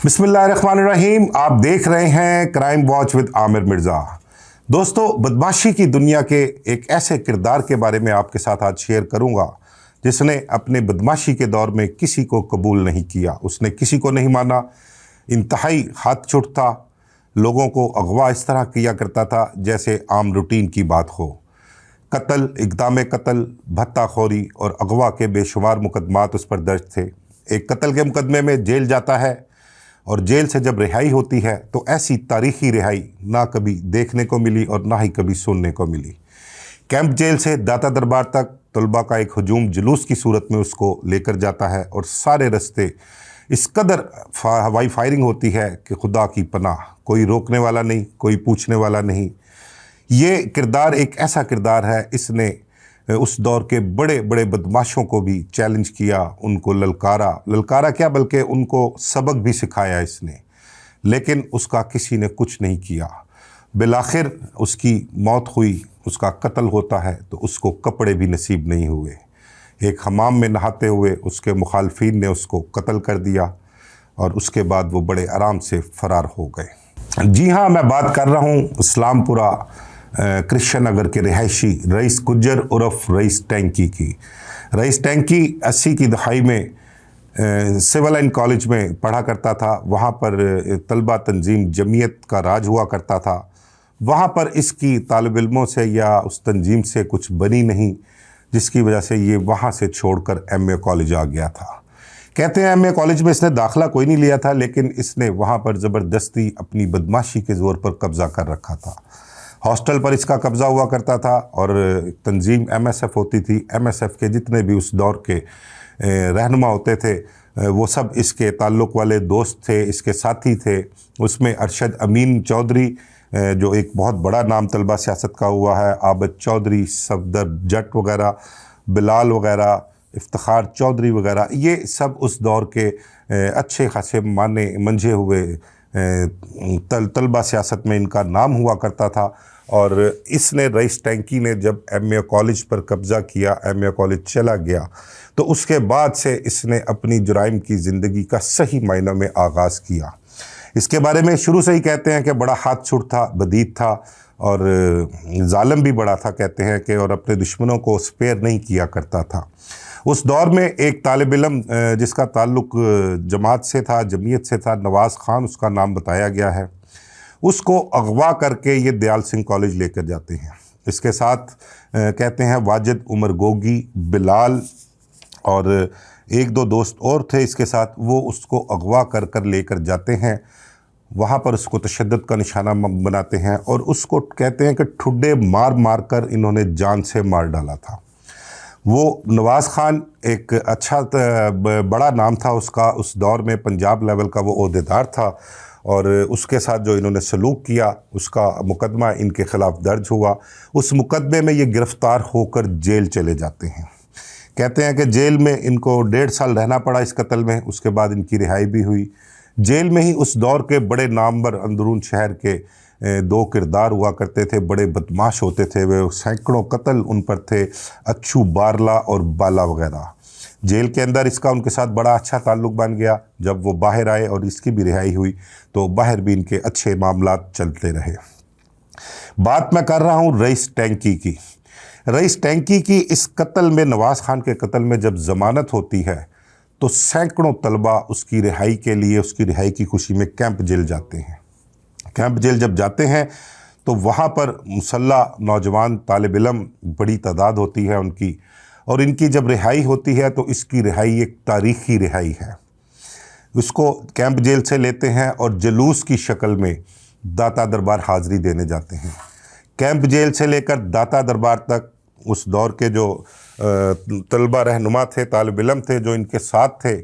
बिस्मिल्लाहिर्रहमानिर्रहीम। आप देख रहे हैं crime watch with Aamir Mirza. दोस्तों, बदमाशी की दुनिया के एक ऐसे किरदार के बारे में आपके साथ आज शेयर करूंगा जिसने अपने बदमाशी के दौर में किसी को कबूल नहीं किया, उसने किसी को नहीं माना, इंतहाई हाथ चुट था, लोगों को अगवा इस तरह किया करता था जैसे आम रूटीन की बात हो। कत्ल, इक़दाम कत्ल, भत्ताखोरी और अगवा के बेशुमार मुकदमात उस पर दर्ज थे। एक कत्ल के मुकदमे में जेल जाता है और जेल से जब रिहाई होती है तो ऐसी तारीख़ी रिहाई ना कभी देखने को मिली और ना ही कभी सुनने को मिली। कैंप जेल से दाता दरबार तक तलबा का एक हजूम जुलूस की सूरत में उसको लेकर जाता है और सारे रास्ते इस कदर हवाई फायरिंग होती है कि खुदा की पनाह, कोई रोकने वाला नहीं, कोई पूछने वाला नहीं। ये किरदार एक ऐसा किरदार है, इसने उस दौर के बड़े बड़े बदमाशों को भी चैलेंज किया, उनको ललकारा क्या बल्कि उनको सबक भी सिखाया इसने, लेकिन उसका किसी ने कुछ नहीं किया। बिलाखिर उसकी मौत हुई, उसका कत्ल होता है तो उसको कपड़े भी नसीब नहीं हुए। एक हमाम में नहाते हुए उसके मुखालफीन ने उसको कत्ल कर दिया और उसके बाद वो बड़े आराम से फ़रार हो गए। जी हाँ, मैं बात कर रहा हूँ इस्लामपुरा कृष्ण नगर के रिहायशी रईस गुज्जर उर्फ रईस टैंकी की। रईस टैंकी 80 की दहाई में सिविल लाइन कॉलेज में पढ़ा करता था। वहाँ पर तलबा तंजीम जमीयत का राज हुआ करता था। वहाँ पर इसकी तालिब इल्मों से या उस तंजीम से कुछ बनी नहीं, जिसकी वजह से ये वहाँ से छोड़कर MA कॉलेज आ गया था। कहते हैं MA कॉलेज में इसने दाखिला कोई नहीं लिया था, लेकिन इसने वहाँ पर ज़बरदस्ती अपनी बदमाशी के ज़ोर पर कब्ज़ा कर रखा था। हॉस्टल पर इसका कब्ज़ा हुआ करता था और तंजीम MSF होती थी। MSF के जितने भी उस दौर के रहनुमा होते थे वो सब इसके ताल्लुक़ वाले दोस्त थे, इसके साथी थे। उसमें अरशद अमीन चौधरी जो एक बहुत बड़ा नाम तलबा सियासत का हुआ है, आबद चौधरी, सफदर जट वगैरह, बिलाल वगैरह, इफ्तिखार चौधरी वगैरह, ये सब उस दौर के अच्छे खासे माने मंझे हुए तलबा सियासत में इनका नाम हुआ करता था। और इसने रईस टैंकी ने जब MA कॉलेज पर कब्ज़ा किया, MA कॉलेज चला गया, तो उसके बाद से इसने अपनी जुराइम की ज़िंदगी का सही मायनों में आगाज़ किया। इसके बारे में शुरू से ही कहते हैं कि बड़ा हाथ छुट था, बदीद था और जालिम भी बड़ा था, कहते हैं कि, और अपने दुश्मनों को स्पेयर नहीं किया करता था। उस दौर में एक तालिब इल्म जिसका ताल्लुक़ जमात से था, जमीयत से था, नवाज़ ख़ान उसका नाम बताया गया है, उसको अगवा करके ये दयाल सिंह कॉलेज लेकर जाते हैं। इसके साथ कहते हैं वाजिद, उमर गोगी, बिलाल और एक दो दोस्त और थे इसके साथ। वो उसको अगवा कर कर लेकर जाते हैं, वहाँ पर उसको तशद्दुद का निशाना बनाते हैं और उसको कहते हैं कि ठुड्डे मार मार कर इन्होंने जान से मार डाला था। वो नवाज़ ख़ान एक अच्छा बड़ा नाम था उसका, उस दौर में पंजाब लेवल का वो ओहदेदार था और उसके साथ जो इन्होंने सलूक किया उसका मुकदमा इनके ख़िलाफ़ दर्ज हुआ। उस मुकदमे में ये गिरफ़्तार होकर जेल चले जाते हैं। कहते हैं कि जेल में इनको 1.5 साल रहना पड़ा इस कत्ल में, उसके बाद इनकी रिहाई भी हुई। जेल में ही उस दौर के बड़े नामवर अंदरून शहर के 2 किरदार हुआ करते थे, बड़े बदमाश होते थे वे, सैकड़ों कत्ल उन पर थे, अच्छू बारला और बाला वगैरह। जेल के अंदर इसका उनके साथ बड़ा अच्छा ताल्लुक़ बन गया। जब वो बाहर आए और इसकी भी रिहाई हुई तो बाहर भी इनके अच्छे मामलात चलते रहे। बात मैं कर रहा हूँ रईस टैंकी की। रईस टैंकी की इस कत्ल में, नवाज़ ख़ान के कत्ल में जब ज़मानत होती है तो सैकड़ों तलबा उसकी रिहाई के लिए, उसकी रिहाई की खुशी में कैंप जेल जाते हैं। कैंप जेल जब जाते हैं तो वहाँ पर मुसल्ला नौजवान तालिब इल्म बड़ी तादाद होती है उनकी, और इनकी जब रिहाई होती है तो इसकी रिहाई एक तारीख़ी रिहाई है। उसको कैंप जेल से लेते हैं और जुलूस की शक्ल में दाता दरबार हाज़री देने जाते हैं। कैंप जेल से लेकर दाता दरबार तक उस दौर के जो तलबा रहनुमा थे, तालिब इल्म थे जो इनके साथ थे,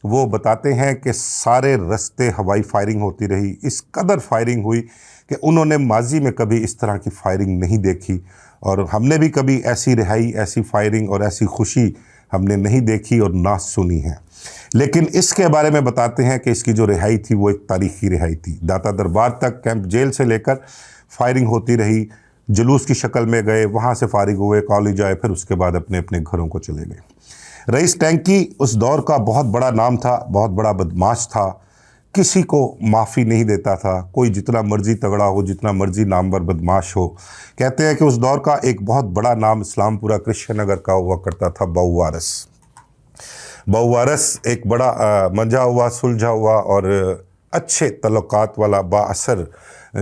वो बताते हैं कि सारे रास्ते हवाई फायरिंग होती रही। इस कदर फायरिंग हुई कि उन्होंने माजी में कभी इस तरह की फायरिंग नहीं देखी और हमने भी कभी ऐसी रिहाई, ऐसी फायरिंग और ऐसी खुशी हमने नहीं देखी और ना सुनी है। लेकिन इसके बारे में बताते हैं कि इसकी जो रिहाई थी वो एक तारीख़ी रिहाई थी। दाता दरबार तक कैंप जेल से लेकर फायरिंग होती रही, जुलूस की शक्ल में गए, वहाँ से फारिग हुए, कॉलेज आए, फिर उसके बाद अपने अपने घरों को चले गए। रईस टैंकी उस दौर का बहुत बड़ा नाम था, बहुत बड़ा बदमाश था। किसी को माफ़ी नहीं देता था, कोई जितना मर्जी तगड़ा हो, जितना मर्जी नामवर बदमाश हो। कहते हैं कि उस दौर का एक बहुत बड़ा नाम इस्लामपुरा कृष्ण नगर का हुआ करता था बहू वारस। बहू वारस एक बड़ा मंझा हुआ, सुलझा हुआ और अच्छे तल्लुकात वाला बाअसर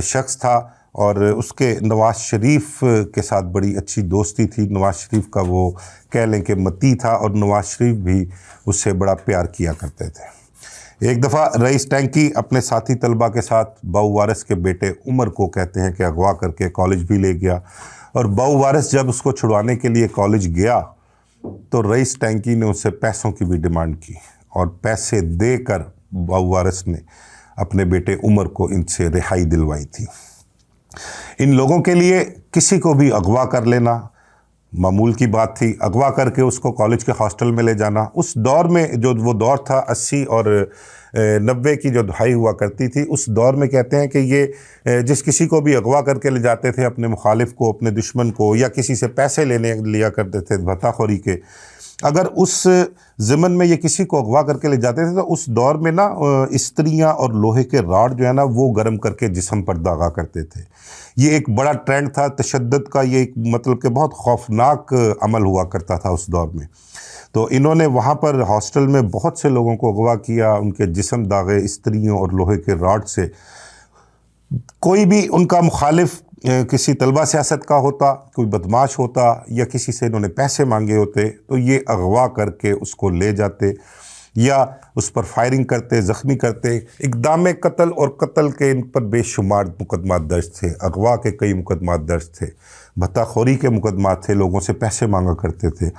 शख्स था और उसके नवाज शरीफ के साथ बड़ी अच्छी दोस्ती थी। नवाज शरीफ का वो कह लें कि मती था और नवाज शरीफ भी उससे बड़ा प्यार किया करते थे। एक दफ़ा रईस टैंकी अपने साथी तलबा के साथ बहू वारस के बेटे उमर को कहते हैं कि अगवा करके कॉलेज भी ले गया और बहू वारस जब उसको छुड़वाने के लिए कॉलेज गया तो रईस टैंकी ने उससे पैसों की भी डिमांड की और पैसे देकर बहू वारस ने अपने बेटे उमर को इनसे रिहाई दिलवाई थी। इन लोगों के लिए किसी को भी अगवा कर लेना मामूल की बात थी। अगवा करके उसको कॉलेज के हॉस्टल में ले जाना, उस दौर में जो वो दौर था 80 और 90 की जो दहाई हुआ करती थी, उस दौर में कहते हैं कि ये जिस किसी को भी अगवा करके ले जाते थे, अपने मुखालिफ को, अपने दुश्मन को, या किसी से पैसे लेने लिया करते थे भत्ताखोरी के, अगर उस ज़मन में ये किसी को अगवा करके ले जाते थे तो उस दौर में ना स्त्रियाँ और लोहे के राड जो है ना वो गर्म करके जिस्म पर दागा करते थे। ये एक बड़ा ट्रेंड था तशद्दुद का, ये एक मतलब कि बहुत खौफनाक अमल हुआ करता था उस दौर में। तो इन्होंने वहाँ पर हॉस्टल में बहुत से लोगों को अगवा किया, उनके जिस्म दागे स्त्रियों और लोहे के राड से। कोई भी उनका मुखालिफ किसी तलबा सियासत का होता, कोई बदमाश होता या किसी से इन्होंने पैसे मांगे होते तो ये अगवा करके उसको ले जाते या उस पर फायरिंग करते, ज़ख्मी करते। इक़दाम कत्ल और कत्ल के इन पर बेशुमार मुकदमात दर्ज थे, अगवा के कई मुकदमात दर्ज थे, भत्ताखोरी के मुकदमात थे, लोगों से पैसे मांगा करते थे।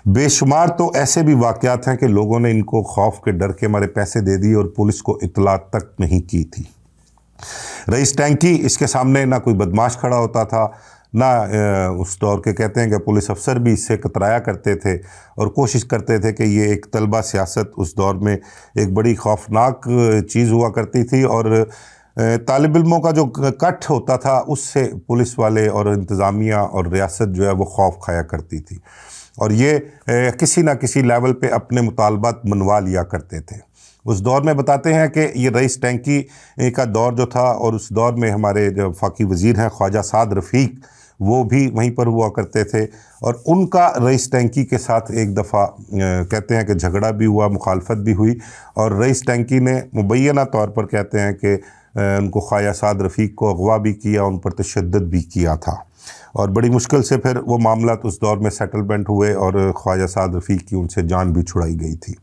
बेशुमार तो ऐसे भी वाक़यात हैं कि लोगों ने इनको खौफ के डर के मारे पैसे दे दिए और पुलिस को इत्तला तक नहीं की थी। रईस टैंकी इसके सामने ना कोई बदमाश खड़ा होता था, ना उस दौर के कहते हैं कि पुलिस अफसर भी इससे कतराया करते थे और कोशिश करते थे कि ये एक तलबा सियासत उस दौर में एक बड़ी खौफनाक चीज़ हुआ करती थी और तालिब इल्मों का जो कट होता था उससे पुलिस वाले और इंतज़ामिया और रियासत जो है वो खौफ खाया करती थी और ये किसी ना किसी लेवल पे अपने मुतालबात मनवा लिया करते थे। उस दौर में बताते हैं कि ये रईस टैंकी का दौर जो था और उस दौर में हमारे जो वफाकी वज़ीर हैं ख्वाजा साद रफ़ीक, वो भी वहीं पर हुआ करते थे और उनका रईस टैंकी के साथ एक दफ़ा कहते हैं कि झगड़ा भी हुआ, मुखालफत भी हुई और रईस टैंकी ने मुबैना तौर पर कहते हैं कि उनको ख्वाजा साद रफ़ीक को अगवा भी किया, उन पर तशद्दुद भी किया था और बड़ी मुश्किल से फिर वो मामला उस दौर में सेटलमेंट हुए और ख्वाजा साद रफ़ीक की उनसे जान भी छुड़ाई गई थी।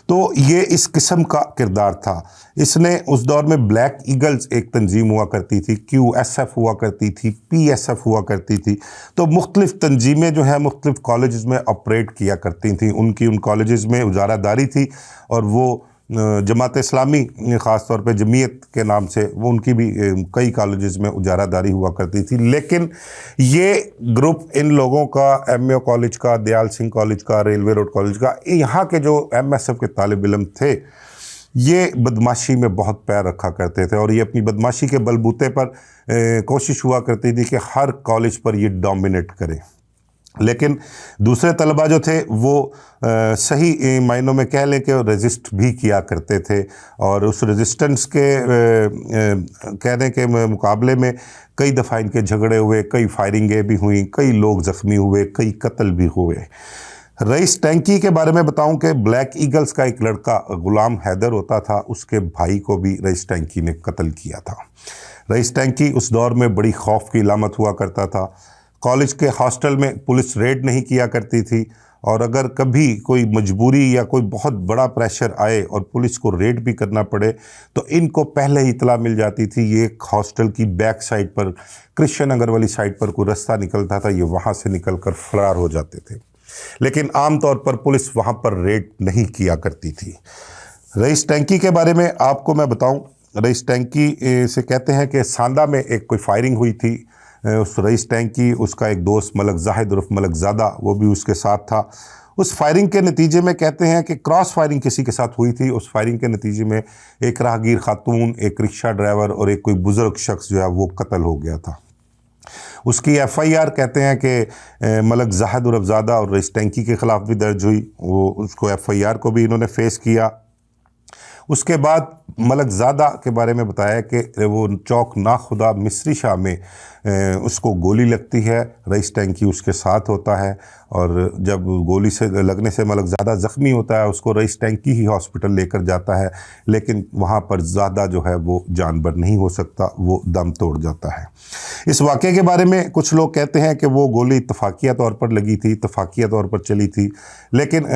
तो ये इस किस्म का किरदार था। इसने उस दौर में ब्लैक ईगल्स एक तंजीम हुआ करती थी, QSF हुआ करती थी, PSF हुआ करती थी। तो मुख्तलिफ़ तंजीमें जो हैं मुख्तलिफ़ कॉलेज़ में ऑपरेट किया करती थी। उनकी उन कॉलेज़ में उजारादारी थी और वो जमात इस्लामी ख़ास तौर पे जमीयत के नाम से वो उनकी भी कई कॉलेजेस में उजारादारी हुआ करती थी। लेकिन ये ग्रुप इन लोगों का MAO कॉलेज का, दयाल सिंह कॉलेज का, रेलवे रोड कॉलेज का, यहाँ के जो MSF के तालिब इल्म थे ये बदमाशी में बहुत पैर रखा करते थे और ये अपनी बदमाशी के बलबूते पर कोशिश हुआ करती थी कि हर कॉलेज पर ये डोमिनेट करे। लेकिन दूसरे तलबा जो थे वो सही मायनों में कह लें कि रेजिस्ट भी किया करते थे और उस रेजिस्टेंस के कहने के मुकाबले में कई दफ़ा इनके झगड़े हुए, कई फायरिंगें भी हुई, कई लोग ज़ख्मी हुए, कई कत्ल भी हुए। रईस टैंकी के बारे में बताऊं कि ब्लैक ईगल्स का एक लड़का गुलाम हैदर होता था, उसके भाई को भी रईस टैंकी ने कत्ल किया था। रईस टैंकी उस दौर में बड़ी खौफ की इलामत हुआ करता था। कॉलेज के हॉस्टल में पुलिस रेड नहीं किया करती थी और अगर कभी कोई मजबूरी या कोई बहुत बड़ा प्रेशर आए और पुलिस को रेड भी करना पड़े तो इनको पहले ही इतला मिल जाती थी। ये हॉस्टल की बैक साइड पर कृष्ण नगर वाली साइड पर कोई रास्ता निकलता था, ये वहाँ से निकल कर फरार हो जाते थे। लेकिन आम तौर पर पुलिस वहाँ पर रेड नहीं किया करती थी। रईस टैंकी के बारे में आपको मैं बताऊँ, रईस टैंकी से कहते हैं कि सांदा में एक कोई फायरिंग हुई थी। उस रईस टैंकी, उसका एक दोस्त मलक जाहिद उर्फ मलक ज़ादा, वो भी उसके साथ था। उस फायरिंग के नतीजे में कहते हैं कि क्रॉस फायरिंग किसी के साथ हुई थी। उस फायरिंग के नतीजे में एक राहगीर खातून, एक रिक्शा ड्राइवर और एक कोई बुज़ुर्ग शख्स जो है वो कत्ल हो गया था। उसकी FIR कहते हैं कि मलक जाहिद उर्फ ज़ादा और रईस टैंकी के ख़िलाफ़ भी दर्ज हुई। वो उसको FIR को भी इन्होंने फेस किया। उसके बाद मलकज़ादा के बारे में बताया कि वो चौक नाखुदा मिस्री शाह में उसको गोली लगती है, रईस टैंकी उसके साथ होता है, और जब गोली से लगने से मलकज़ादा ज़ख्मी होता है उसको रईस टैंकी ही हॉस्पिटल लेकर जाता है, लेकिन वहाँ पर ज़्यादा जो है वो जानबर नहीं हो सकता, वो दम तोड़ जाता है। इस वाक़े के बारे में कुछ लोग कहते हैं कि वो गोली इत्तफ़ाक़िया तौर पर लगी थी, इत्तफ़ाक़िया तौर पर चली थी, लेकिन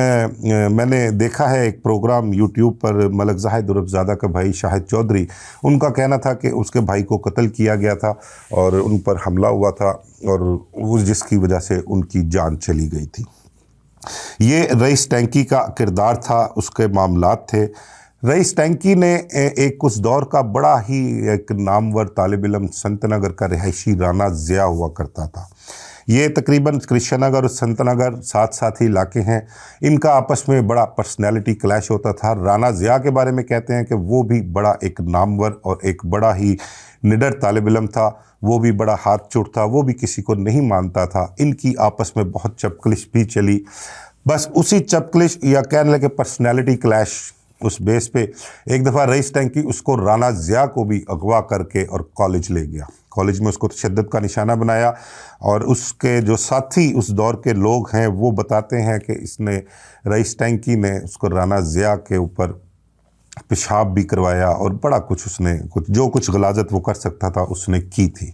मैंने देखा है एक प्रोग्राम यूट्यूब पर, मलक ज़ाहिद उर्फ़ का भाई शाहिद चौधरी, उनका कहना था कि उसके भाई को कत्ल किया गया था और उन पर हमला हुआ था, और उस जिसकी वजह से उनकी जान चली गई थी। ये रईस टैंकी का किरदार था, उसके मामलात थे। रईस टैंकी ने एक उस दौर का बड़ा ही एक नामवर तालिब इल्म संतनगर का रिहायशी राना ज़िया हुआ करता था। ये तकरीबन कृष्णनगर और संतनगर साथ साथ ही इलाके हैं, इनका आपस में बड़ा पर्सनैलिटी क्लैश होता था। राना ज़िया के बारे में कहते हैं कि वो भी बड़ा एक नामवर और एक बड़ा ही निडर तालिब इल्म था, वो भी बड़ा हाथ चुट था, वो भी किसी को नहीं मानता था। इनकी आपस में बहुत चपकलिश भी चली। बस उसी चपकलिश या कहने लगे पर्सनैलिटी क्लैश, उस बेस पे एक दफ़ा रईस टैंकी उसको राना ज़िया को भी अगवा करके और कॉलेज ले गया। कॉलेज में उसको तशद्दुद का निशाना बनाया, और उसके जो साथी उस दौर के लोग हैं वो बताते हैं कि इसने रईस टैंकी ने उसको राना ज़िया के ऊपर पेशाब भी करवाया, और बड़ा कुछ उसने जो कुछ गलाजत वो कर सकता था उसने की थी।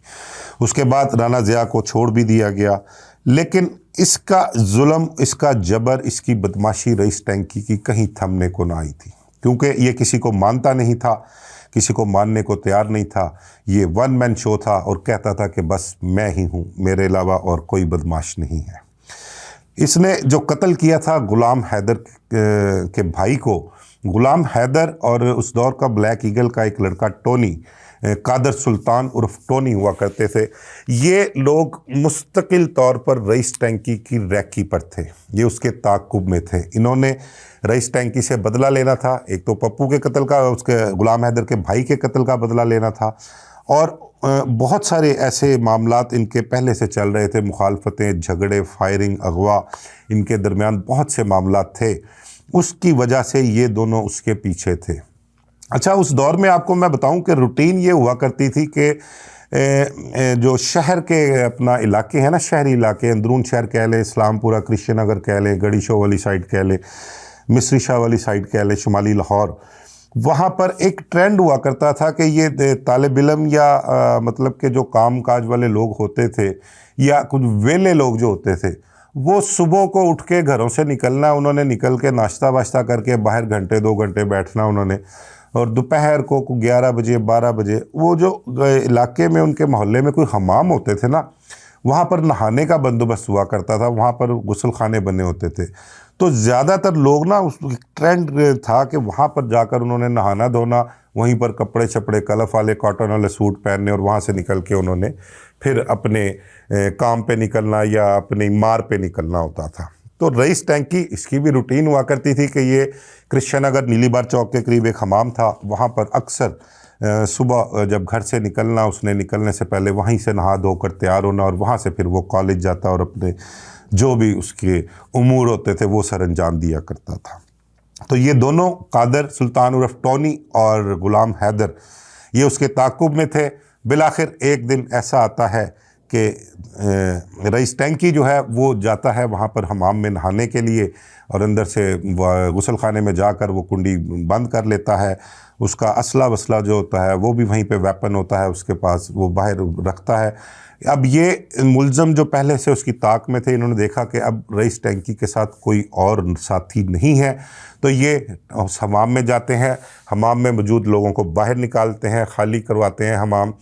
उसके बाद राना ज़िया को छोड़ भी दिया गया, लेकिन इसका जुल्म, इसका जबर, इसकी बदमाशी रईस टैंकी की कहीं थमने को ना आई थी, क्योंकि ये किसी को मानता नहीं था, किसी को मानने को तैयार नहीं था। ये वन मैन शो था और कहता था कि बस मैं ही हूँ, मेरे अलावा और कोई बदमाश नहीं है। इसने जो कत्ल किया था गुलाम हैदर के भाई को, गुलाम हैदर और उस दौर का ब्लैक ईगल का एक लड़का टोनी, कादर सुल्तान उर्फ टोनी हुआ करते थे। ये लोग मुस्तकिल तौर पर रईस टैंकी की रैकी पर थे, ये उसके ताक़ुब में थे। इन्होंने रईस टैंकी से बदला लेना था, एक तो पप्पू के कत्ल का, उसके गुलाम हैदर के भाई के कत्ल का बदला लेना था, और बहुत सारे ऐसे मामलात इनके पहले से चल रहे थे, मुखालफतें, झगड़े, फायरिंग, अगवा, इनके दरमियान बहुत से मामलात थे। उसकी वजह से ये दोनों उसके पीछे थे। अच्छा, उस दौर में आपको मैं बताऊं कि रूटीन ये हुआ करती थी कि जो शहर के अपना इलाके हैं ना, शहरी इलाके, अंदरून शहर कह लें, इस्लामपुरा, कृष्णनगर कह लें, गड़ी शो वाली साइड कह लें, मिस्री शाह वाली साइड कह लें, शुमाली लाहौर, वहाँ पर एक ट्रेंड हुआ करता था कि ये तालिब इल्म या मतलब के जो काम काज वाले लोग होते थे या कुछ वेले लोग जो होते थे, वो सुबह को उठ के घरों से निकलना, उन्होंने निकल के नाश्ता वाश्ता करके बाहर घंटे 2 घंटे बैठना उन्होंने, और दोपहर को 11 बजे 12 बजे वो जो इलाके में उनके मोहल्ले में कोई हमाम होते थे ना, वहाँ पर नहाने का बंदोबस्त हुआ करता था, वहाँ पर गुस्ल खाने बने होते थे। तो ज़्यादातर लोग ना, उस ट्रेंड था कि वहाँ पर जाकर उन्होंने नहाना धोना, वहीं पर कपड़े छपड़े कलफ वाले कॉटन वाले सूट पहनने, और वहाँ से निकल के उन्होंने फिर अपने काम पे निकलना या अपनी मार पे निकलना होता था। तो रईस टैंकी, इसकी भी रूटीन हुआ करती थी कि ये कृष्णनगर नीलीबार चौक के करीब एक हमाम था, वहाँ पर अक्सर सुबह जब घर से निकलना, उसने निकलने से पहले वहीं से नहा धोकर तैयार होना, और वहाँ से फिर वो कॉलेज जाता और अपने जो भी उसके उमूर होते थे वो सर अंजाम दिया करता था। तो ये दोनों, कादर सुल्तान उर्फ टोनी और गुलाम हैदर, ये उसके ताक़ुब में थे। बिलाखिर एक दिन ऐसा आता है कि रईस टैंकी जो है वो जाता है वहाँ पर हमाम में नहाने के लिए, और अंदर से गुस्ल खाने में जाकर वो कुंडी बंद कर लेता है। उसका असला वसला जो होता है वो भी वहीं पे वेपन होता है उसके पास, वो बाहर रखता है। अब ये मुलज़म जो पहले से उसकी ताक में थे, इन्होंने देखा कि अब रईस टैंकी के साथ कोई और साथी नहीं है, तो ये हमाम में जाते हैं, हमाम में मौजूद लोगों को बाहर निकालते हैं, खाली करवाते हैं हमाम,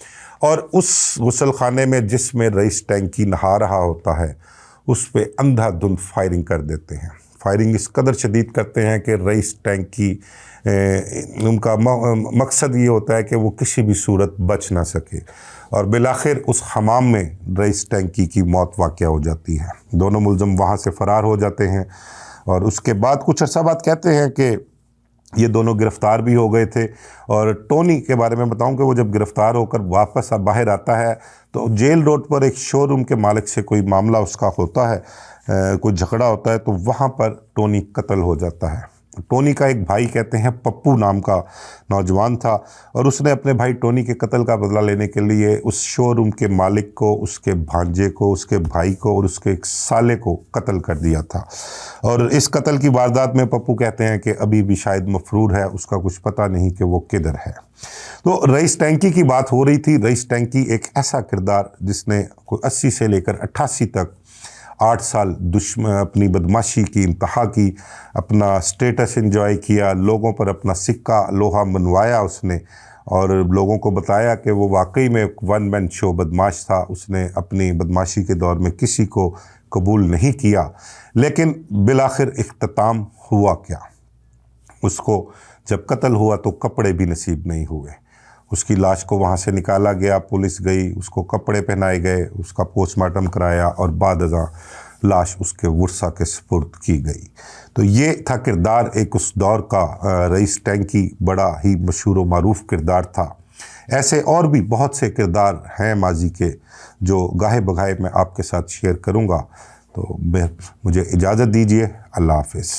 और उस गुस्ल खाने में जिसमें रईस टैंकी नहा रहा होता है उस पर अंधाधुंध फायरिंग कर देते हैं। फायरिंग इस कदर शदीद करते हैं कि रईस टैंकी, उनका मकसद ये होता है कि वो किसी भी सूरत बच ना सके, और बिलाखिर उस हमाम में रईस टैंकी की मौत वाक़या हो जाती है। दोनों मुलज़म वहाँ से फ़रार हो जाते हैं, और उसके बाद कुछ अर्सा बाद कहते हैं कि ये दोनों गिरफ़्तार भी हो गए थे। और टोनी के बारे में बताऊं कि वो जब गिरफ़्तार होकर वापस बाहर आता है तो जेल रोड पर एक शोरूम के मालिक से कोई मामला उसका होता है, कोई झगड़ा होता है, तो वहाँ पर टोनी कत्ल हो जाता है। टोनी का एक भाई कहते हैं पप्पू नाम का नौजवान था, और उसने अपने भाई टोनी के कत्ल का बदला लेने के लिए उस शोरूम के मालिक को, उसके भांजे को, उसके भाई को और उसके एक साले को कत्ल कर दिया था। और इस कत्ल की वारदात में पप्पू कहते हैं कि अभी भी शायद मफरूर है, उसका कुछ पता नहीं कि वो किधर है। तो रईस टैंकी की बात हो रही थी। रईस टैंकी एक ऐसा किरदार जिसने कोई 80 से लेकर 88 तक 8 साल अपनी बदमाशी की इंतहा की, अपना स्टेटस एंजॉय किया, लोगों पर अपना सिक्का लोहा मनवाया उसने, और लोगों को बताया कि वो वाकई में एक वन मैन शो बदमाश था। उसने अपनी बदमाशी के दौर में किसी को कबूल नहीं किया, लेकिन बिलाखिर इख्तिताम हुआ क्या? उसको जब कत्ल हुआ तो कपड़े भी नसीब नहीं हुए। उसकी लाश को वहाँ से निकाला गया, पुलिस गई, उसको कपड़े पहनाए गए, उसका पोस्टमार्टम कराया और बाद अज़ां लाश उसके वर्सा के सुपुर्द की गई। तो ये था किरदार एक उस दौर का। रईस टैंकी बड़ा ही मशहूर व मारूफ किरदार था। ऐसे और भी बहुत से किरदार हैं माजी के जो गाहे बगाहे मैं आपके साथ शेयर करूँगा। तो मुझे इजाज़त दीजिए। अल्लाह हाफ़िज़।